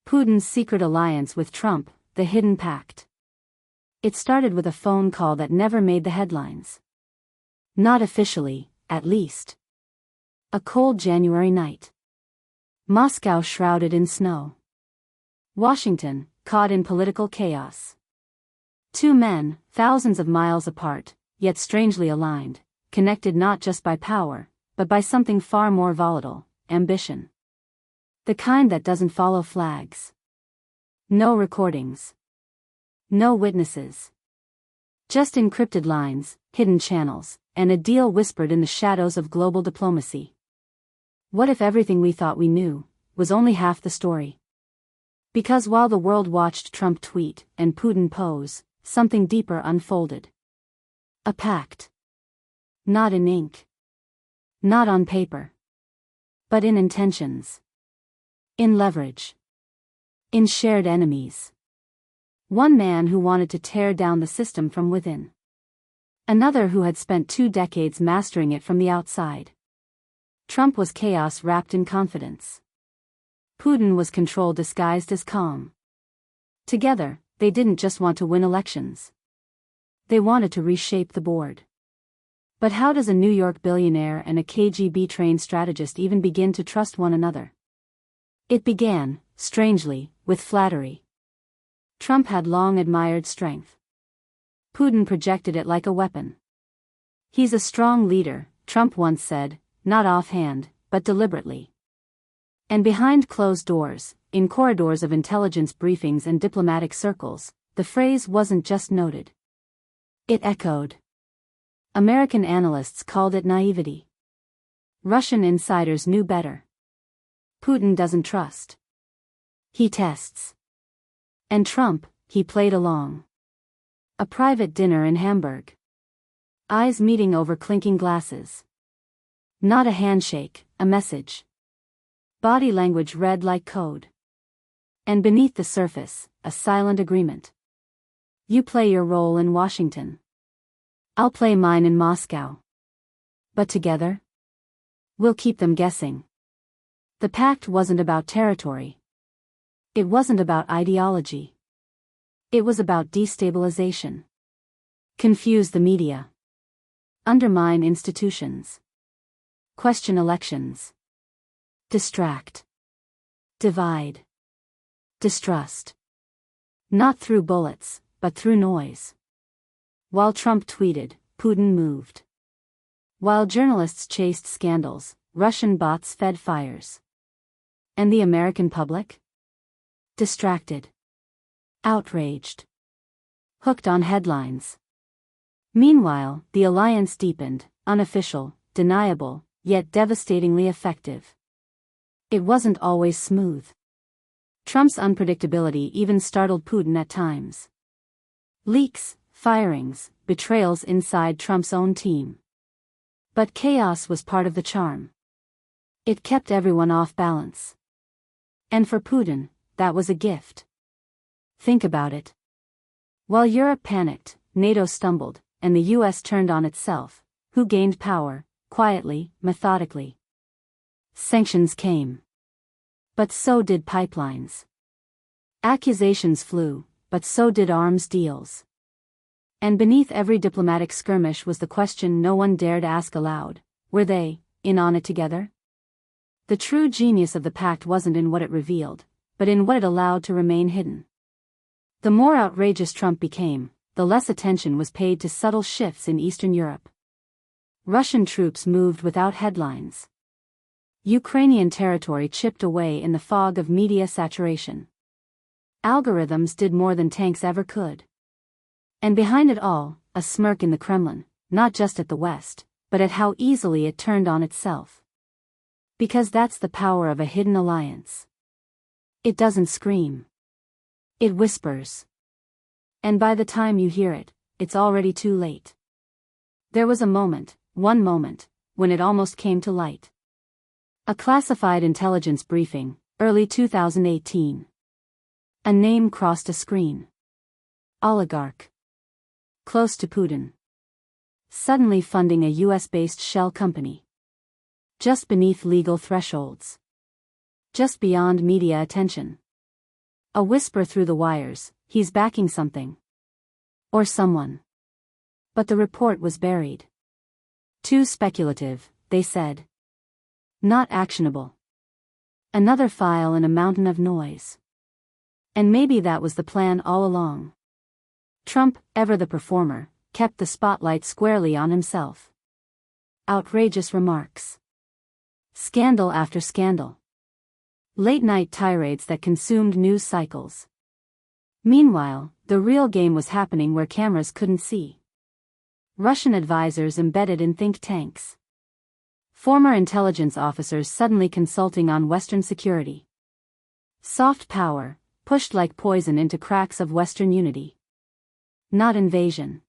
Putin's secret alliance with Trump, the hidden pact. It started with a phone call that never made the headlines. Not officially, at least. A cold January night. Moscow shrouded in snow. Washington, caught in political chaos. Two men, thousands of miles apart, yet strangely aligned, connected not just by power, but by something far more volatile, ambition. The kind that doesn't follow flags. No recordings. No witnesses. Just encrypted lines, hidden channels, and a deal whispered in the shadows of global diplomacy. What if everything we thought we knew was only half the story? Because while the world watched Trump tweet and Putin pose, something deeper unfolded. A pact. Not in ink. Not on paper. But in intentions. In leverage. In shared enemies. One man who wanted to tear down the system from within. Another who had spent 2 decades mastering it from the outside. Trump was chaos wrapped in confidence. Putin was control disguised as calm. Together, they didn't just want to win elections. They wanted to reshape the board. But how does a New York billionaire and a KGB-trained strategist even begin to trust one another? It began, strangely, with flattery. Trump had long admired strength. Putin projected it like a weapon. He's a strong leader, Trump once said, not offhand, but deliberately. And behind closed doors, in corridors of intelligence briefings and diplomatic circles, the phrase wasn't just noted. It echoed. American analysts called it naivety. Russian insiders knew better. Putin doesn't trust. He tests. And Trump, he played along. A private dinner in Hamburg. Eyes meeting over clinking glasses. Not a handshake, a message. Body language read like code. And beneath the surface, a silent agreement. You play your role in Washington. I'll play mine in Moscow. But together? We'll keep them guessing. The pact wasn't about territory. It wasn't about ideology. It was about destabilization. Confuse the media. Undermine institutions. Question elections. Distract. Divide. Distrust. Not through bullets, but through noise. While Trump tweeted, Putin moved. While journalists chased scandals, Russian bots fed fires. And the American public? Distracted. Outraged. Hooked on headlines. Meanwhile, the alliance deepened, unofficial, deniable, yet devastatingly effective. It wasn't always smooth. Trump's unpredictability even startled Putin at times. Leaks, firings, betrayals inside Trump's own team. But chaos was part of the charm. It kept everyone off balance. And for Putin, that was a gift. Think about it. While Europe panicked, NATO stumbled, and the US turned on itself, who gained power, quietly, methodically. Sanctions came. But so did pipelines. Accusations flew, but so did arms deals. And beneath every diplomatic skirmish was the question no one dared ask aloud: were they in on it together? The true genius of the pact wasn't in what it revealed, but in what it allowed to remain hidden. The more outrageous Trump became, the less attention was paid to subtle shifts in Eastern Europe. Russian troops moved without headlines. Ukrainian territory chipped away in the fog of media saturation. Algorithms did more than tanks ever could. And behind it all, a smirk in the Kremlin, not just at the West, but at how easily it turned on itself. Because that's the power of a hidden alliance. It doesn't scream. It whispers. And by the time you hear it, it's already too late. There was a moment, one moment, when it almost came to light. A classified intelligence briefing, early 2018. A name crossed a screen. Oligarch. Close to Putin. Suddenly funding a US-based shell company. Just beneath legal thresholds. Just beyond media attention. A whisper through the wires, he's backing something. Or someone. But the report was buried. Too speculative, they said. Not actionable. Another file in a mountain of noise. And maybe that was the plan all along. Trump, ever the performer, kept the spotlight squarely on himself. Outrageous remarks. Scandal after scandal. Late-night tirades that consumed news cycles. Meanwhile, the real game was happening where cameras couldn't see. Russian advisors embedded in think tanks. Former intelligence officers suddenly consulting on Western security. Soft power, pushed like poison into cracks of Western unity. Not invasion.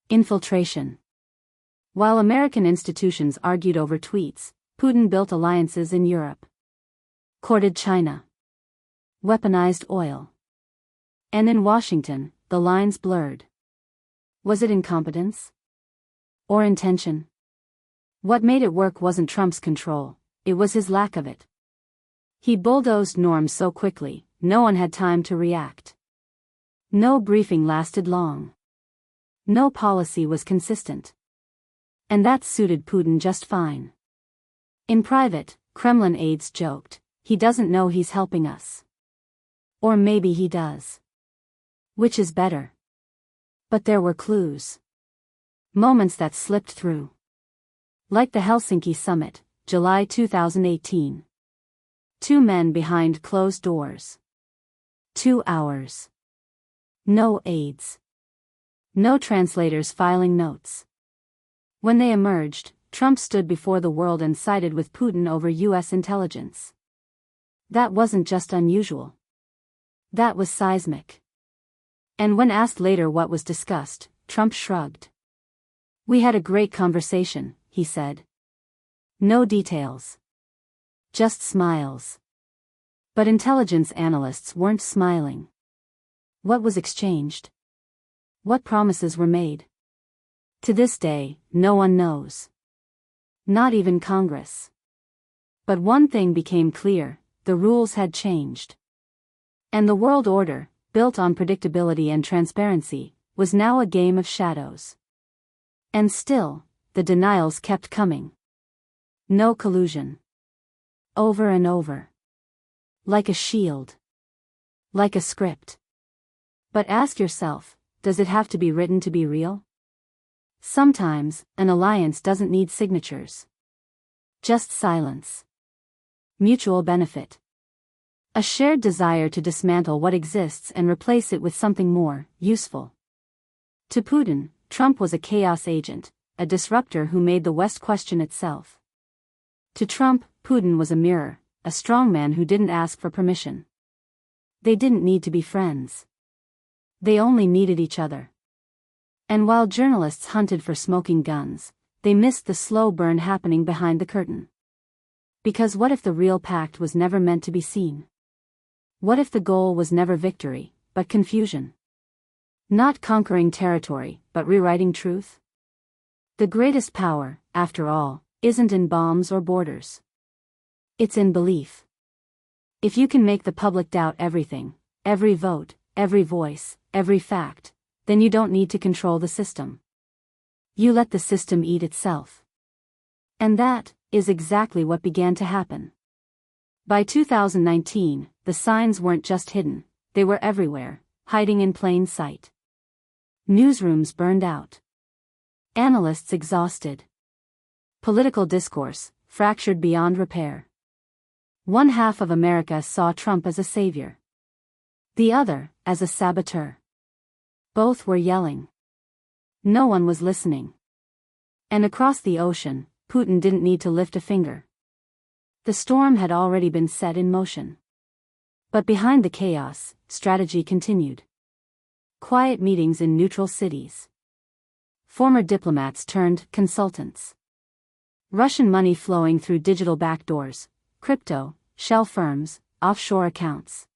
Infiltration. While American institutions argued over tweets, Putin built alliances in Europe. Courted China. Weaponized oil. And in Washington, the lines blurred. Was it incompetence? Or intention? What made it work wasn't Trump's control, it was his lack of it. He bulldozed norms so quickly, no one had time to react. No briefing lasted long. No policy was consistent. And that suited Putin just fine. In private, Kremlin aides joked, he doesn't know he's helping us. Or maybe he does. Which is better? But there were clues. Moments that slipped through. Like the Helsinki summit, July 2018. 2 men behind closed doors. 2 hours. No aides. No translators filing notes. When they emerged, Trump stood before the world and sided with Putin over U.S. intelligence. That wasn't just unusual. That was seismic. And when asked later what was discussed, Trump shrugged. We had a great conversation, he said. No details. Just smiles. But intelligence analysts weren't smiling. What was exchanged? What promises were made? To this day, no one knows. Not even Congress. But one thing became clear, the rules had changed. And the world order, built on predictability and transparency, was now a game of shadows. And still, the denials kept coming. No collusion. Over and over. Like a shield. Like a script. But ask yourself, does it have to be written to be real? Sometimes, an alliance doesn't need signatures. Just silence. Mutual benefit. A shared desire to dismantle what exists and replace it with something more useful. To Putin, Trump was a chaos agent, a disruptor who made the West question itself. To Trump, Putin was a mirror, a strongman who didn't ask for permission. They didn't need to be friends. They only needed each other. And while journalists hunted for smoking guns, they missed the slow burn happening behind the curtain. Because what if the real pact was never meant to be seen? What if the goal was never victory, but confusion? Not conquering territory, but rewriting truth? The greatest power, after all, isn't in bombs or borders. It's in belief. If you can make the public doubt everything, every vote, every voice, every fact, then you don't need to control the system. You let the system eat itself. And that is exactly what began to happen. By 2019, the signs weren't just hidden, they were everywhere, hiding in plain sight. Newsrooms burned out. Analysts exhausted. Political discourse, fractured beyond repair. One half of America saw Trump as a savior. The other, as a saboteur. Both were yelling. No one was listening. And across the ocean, Putin didn't need to lift a finger. The storm had already been set in motion. But behind the chaos, strategy continued. Quiet meetings in neutral cities. Former diplomats turned consultants. Russian money flowing through digital backdoors, crypto, shell firms, offshore accounts.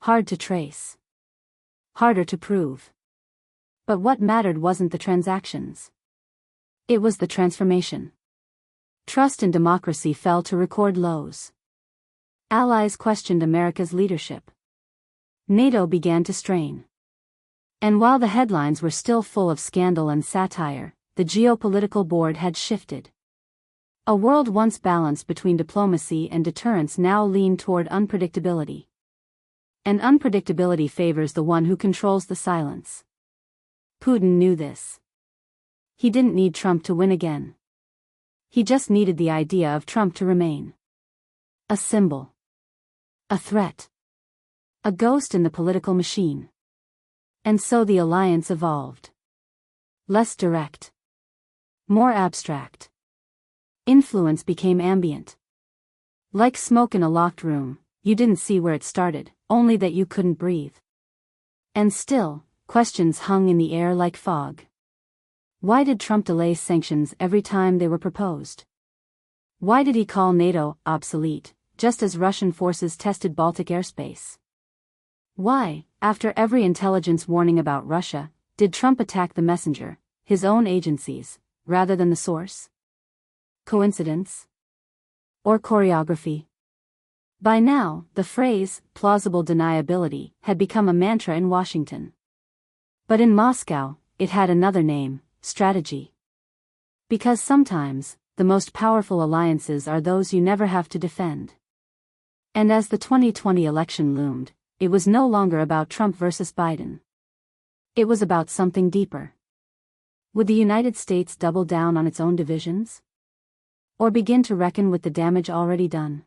Hard to trace. Harder to prove. But what mattered wasn't the transactions. It was the transformation. Trust in democracy fell to record lows. Allies questioned America's leadership. NATO began to strain. And while the headlines were still full of scandal and satire, the geopolitical board had shifted. A world once balanced between diplomacy and deterrence now leaned toward unpredictability. And unpredictability favors the one who controls the silence. Putin knew this. He didn't need Trump to win again. He just needed the idea of Trump to remain. A symbol. A threat. A ghost in the political machine. And so the alliance evolved. Less direct. More abstract. Influence became ambient. Like smoke in a locked room, you didn't see where it started, only that you couldn't breathe. And still, questions hung in the air like fog. Why did Trump delay sanctions every time they were proposed? Why did he call NATO obsolete, just as Russian forces tested Baltic airspace? Why, after every intelligence warning about Russia, did Trump attack the messenger, his own agencies, rather than the source? Coincidence? Or choreography? By now, the phrase, plausible deniability, had become a mantra in Washington. But in Moscow, it had another name, strategy. Because sometimes, the most powerful alliances are those you never have to defend. And as the 2020 election loomed, it was no longer about Trump versus Biden. It was about something deeper. Would the United States double down on its own divisions? Or begin to reckon with the damage already done?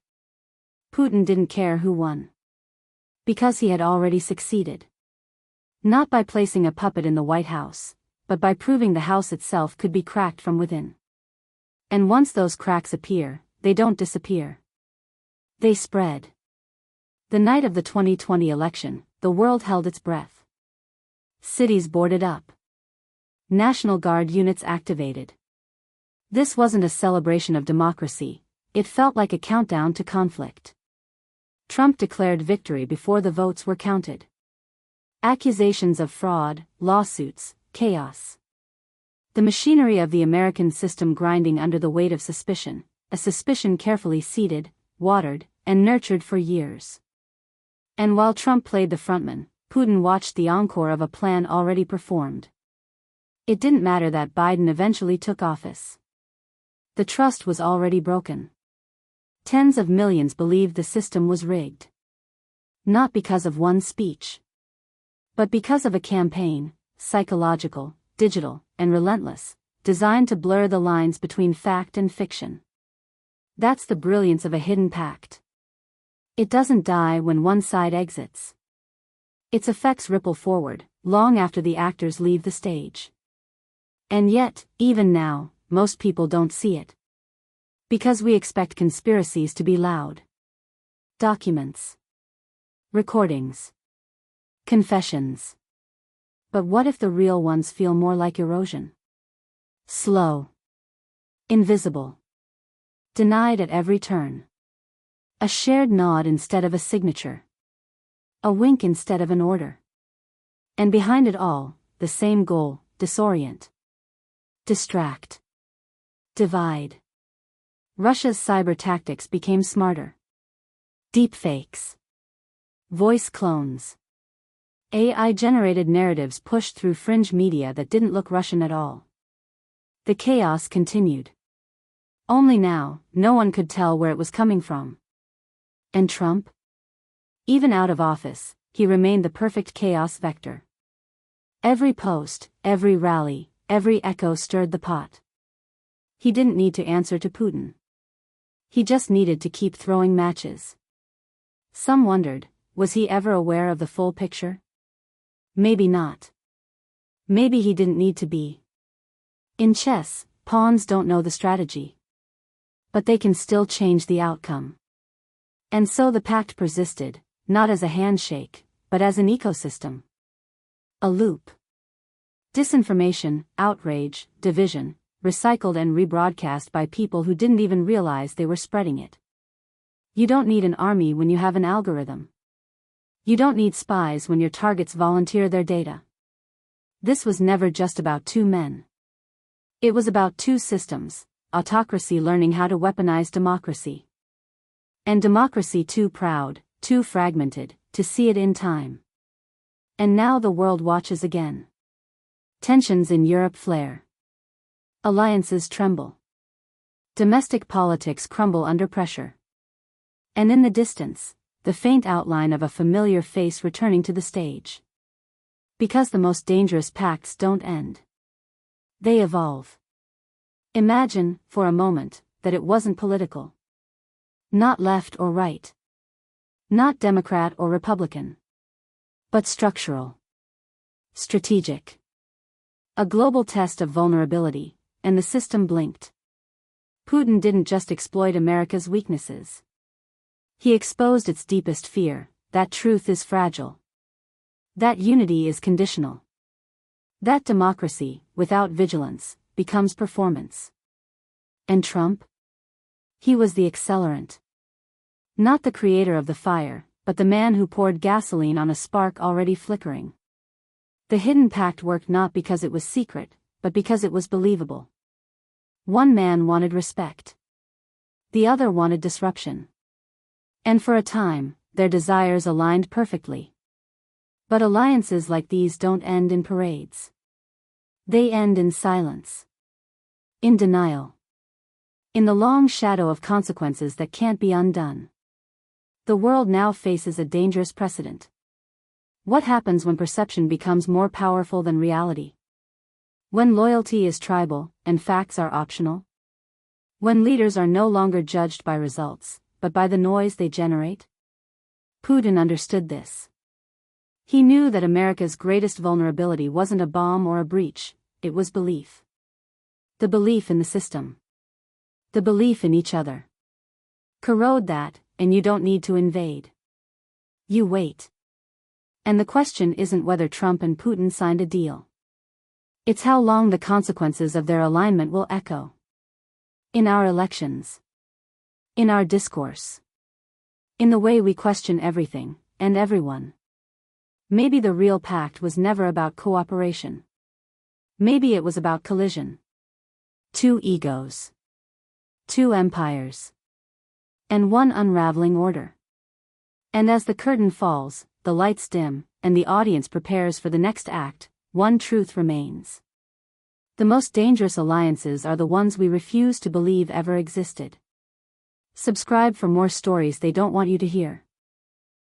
Putin didn't care who won. Because he had already succeeded. Not by placing a puppet in the White House, but by proving the house itself could be cracked from within. And once those cracks appear, they don't disappear. They spread. The night of the 2020 election, the world held its breath. Cities boarded up. National Guard units activated. This wasn't a celebration of democracy, it felt like a countdown to conflict. Trump declared victory before the votes were counted. Accusations of fraud, lawsuits, chaos. The machinery of the American system grinding under the weight of suspicion, a suspicion carefully seeded, watered, and nurtured for years. And while Trump played the frontman, Putin watched the encore of a plan already performed. It didn't matter that Biden eventually took office. The trust was already broken. Tens of millions believed the system was rigged. Not because of one speech. But because of a campaign, psychological, digital, and relentless, designed to blur the lines between fact and fiction. That's the brilliance of a hidden pact. It doesn't die when one side exits. Its effects ripple forward, long after the actors leave the stage. And yet, even now, most people don't see it. Because we expect conspiracies to be loud. Documents. Recordings. Confessions. But what if the real ones feel more like erosion? Slow. Invisible. Denied at every turn. A shared nod instead of a signature. A wink instead of an order. And behind it all, the same goal, disorient. Distract. Divide. Russia's cyber tactics became smarter. Deepfakes. Voice clones. AI-generated narratives pushed through fringe media that didn't look Russian at all. The chaos continued. Only now, no one could tell where it was coming from. And Trump? Even out of office, he remained the perfect chaos vector. Every post, every rally, every echo stirred the pot. He didn't need to answer to Putin. He just needed to keep throwing matches. Some wondered, was he ever aware of the full picture? Maybe not. Maybe he didn't need to be. In chess, pawns don't know the strategy. But they can still change the outcome. And so the pact persisted, not as a handshake, but as an ecosystem. A loop. Disinformation, outrage, division, recycled and rebroadcast by people who didn't even realize they were spreading it. You don't need an army when you have an algorithm. You don't need spies when your targets volunteer their data. This was never just about two men. It was about two systems, autocracy learning how to weaponize democracy. And democracy too proud, too fragmented, to see it in time. And now the world watches again. Tensions in Europe flare. Alliances tremble. Domestic politics crumble under pressure. And in the distance, the faint outline of a familiar face returning to the stage. Because the most dangerous pacts don't end. They evolve. Imagine, for a moment, that it wasn't political. Not left or right. Not Democrat or Republican. But structural. Strategic. A global test of vulnerability, and the system blinked. Putin didn't just exploit America's weaknesses. He exposed its deepest fear, that truth is fragile. That unity is conditional. That democracy, without vigilance, becomes performance. And Trump? He was the accelerant. Not the creator of the fire, but the man who poured gasoline on a spark already flickering. The hidden pact worked not because it was secret, but because it was believable. One man wanted respect. The other wanted disruption. And for a time, their desires aligned perfectly. But alliances like these don't end in parades. They end in silence. In denial. In the long shadow of consequences that can't be undone. The world now faces a dangerous precedent. What happens when perception becomes more powerful than reality? When loyalty is tribal, and facts are optional? When leaders are no longer judged by results, but by the noise they generate? Putin understood this. He knew that America's greatest vulnerability wasn't a bomb or a breach, it was belief. The belief in the system. The belief in each other. Corrode that, and you don't need to invade. You wait. And the question isn't whether Trump and Putin signed a deal. It's how long the consequences of their alignment will echo. In our elections. In our discourse. In the way we question everything, and everyone. Maybe the real pact was never about cooperation. Maybe it was about collision. Two egos. Two empires. And one unraveling order. And as the curtain falls, the lights dim, and the audience prepares for the next act, one truth remains. The most dangerous alliances are the ones we refuse to believe ever existed. Subscribe for more stories they don't want you to hear.